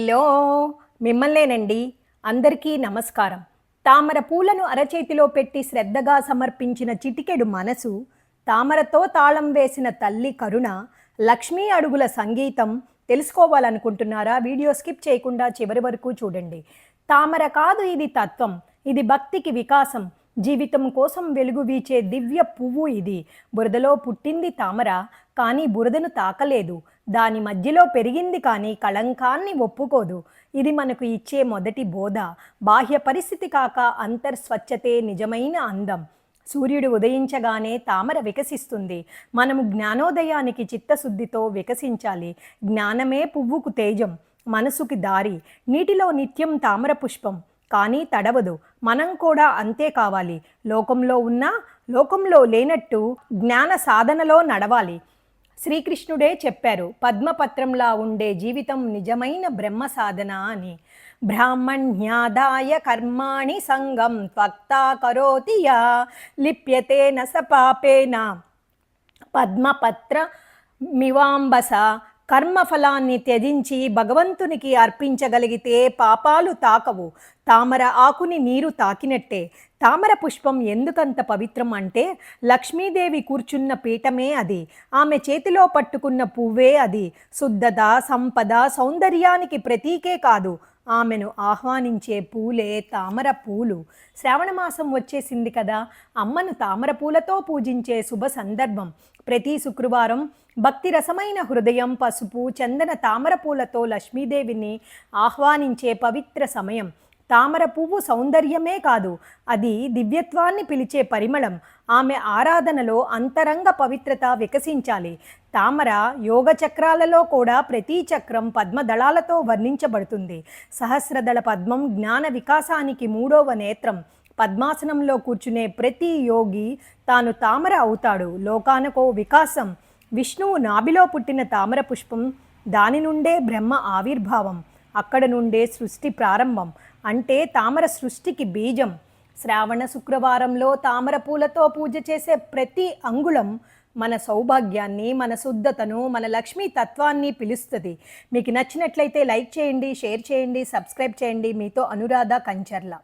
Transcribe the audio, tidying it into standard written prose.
Hello! మిమ్మల్నేనండి. అందరికీ నమస్కారం. తామర పూలను అరచేతిలో పెట్టి శ్రద్ధగా సమర్పించిన చిటికెడు మనసు, తామరతో తాళం వేసిన తల్లి కరుణ, లక్ష్మీ అడుగుల సంగీతం తెలుసుకోవాలనుకుంటున్నారా? వీడియో స్కిప్ చేయకుండా చివరి వరకు చూడండి. తామర కాదు ఇది తత్వం, ఇది భక్తికి వికాసం. జీవితం కోసం వెలుగు వీచే దివ్య పువ్వు ఇది. బురదలో పుట్టింది తామర, కానీ బురదను తాకలేదు. దాని మధ్యలో పెరిగింది కానీ కళంకాన్ని ఒప్పుకోదు. ఇది మనకు ఇచ్చే మొదటి బోధ. బాహ్య పరిస్థితి కాక అంతర్స్వచ్ఛతే నిజమైన అందం. సూర్యుడు ఉదయించగానే తామర వికసిస్తుంది. మనము జ్ఞానోదయానికి చిత్తశుద్ధితో వికసించాలి. జ్ఞానమే పువ్వుకు తేజం, మనసుకి దారి. నీటిలో నిత్యం తామర పుష్పం, కానీ తడవదు. మనం కూడా అంతే కావాలి. లోకంలో ఉన్నా లోకంలో లేనట్టు జ్ఞాన సాధనలో నడవాలి. శ్రీకృష్ణుడే చెప్పారు, పద్మపత్రంలా ఉండే జీవితం నిజమైన బ్రహ్మ సాధన అని. బ్రాహ్మణ్యాదాయ కర్మాణి సంగం త్వక్తా కరోతి యా లిప్యతేన స పాపేన పద్మపత్ర మివాంబస. కర్మఫలాన్ని త్యజించి భగవంతునికి అర్పించగలిగితే పాపాలు తాకవు. తామర ఆకుని నీరు తాకినట్టే. తామర పుష్పం ఎందుకంత పవిత్రం అంటే, లక్ష్మీదేవి కూర్చున్న పీఠమే అది. ఆమె చేతిలో పట్టుకున్న పువ్వే అది. శుద్ధత, సంపద, సౌందర్యానికి ప్రతీకే కాదు, ఆమెను ఆహ్వానించే పూలే తామర పూలు. శ్రావణమాసం వచ్చేసింది కదా, అమ్మను తామర పూలతో పూజించే శుభ సందర్భం. ప్రతి శుక్రవారం భక్తి రసమైన హృదయం, పసుపు, చందన తామర పూలతో లక్ష్మీదేవిని ఆహ్వానించే పవిత్ర సమయం. తామర పువ్వు సౌందర్యమే కాదు, అది దివ్యత్వాన్ని పిలిచే పరిమళం. ఆమె ఆరాధనలో అంతరంగ పవిత్రత వికసించాలి. తామర యోగ చక్రాలలో కూడా ప్రతి చక్రం పద్మదళాలతో వర్ణించబడుతుంది. సహస్రదళ పద్మం జ్ఞాన వికాసానికి మూడవ నేత్రం. పద్మాసనంలో కూర్చునే ప్రతి యోగి తాను తామర అవుతాడు. లోకానికో వికాసం. విష్ణువు నాభిలో పుట్టిన తామర పుష్పం, దాని నుండే బ్రహ్మ ఆవిర్భావం, అక్కడ నుండే సృష్టి ప్రారంభం. అంటే తామర సృష్టికి బీజం. శ్రావణ శుక్రవారంలో తామర పూలతో పూజ చేసే ప్రతి అంగుళం మన సౌభాగ్యాన్ని, మన శుద్ధతను, మన లక్ష్మీ తత్వాన్ని పిలుస్తుంది. మీకు నచ్చినట్లయితే లైక్ చేయండి, షేర్ చేయండి, సబ్స్క్రైబ్ చేయండి. మీతో అనురాధ కంచర్ల.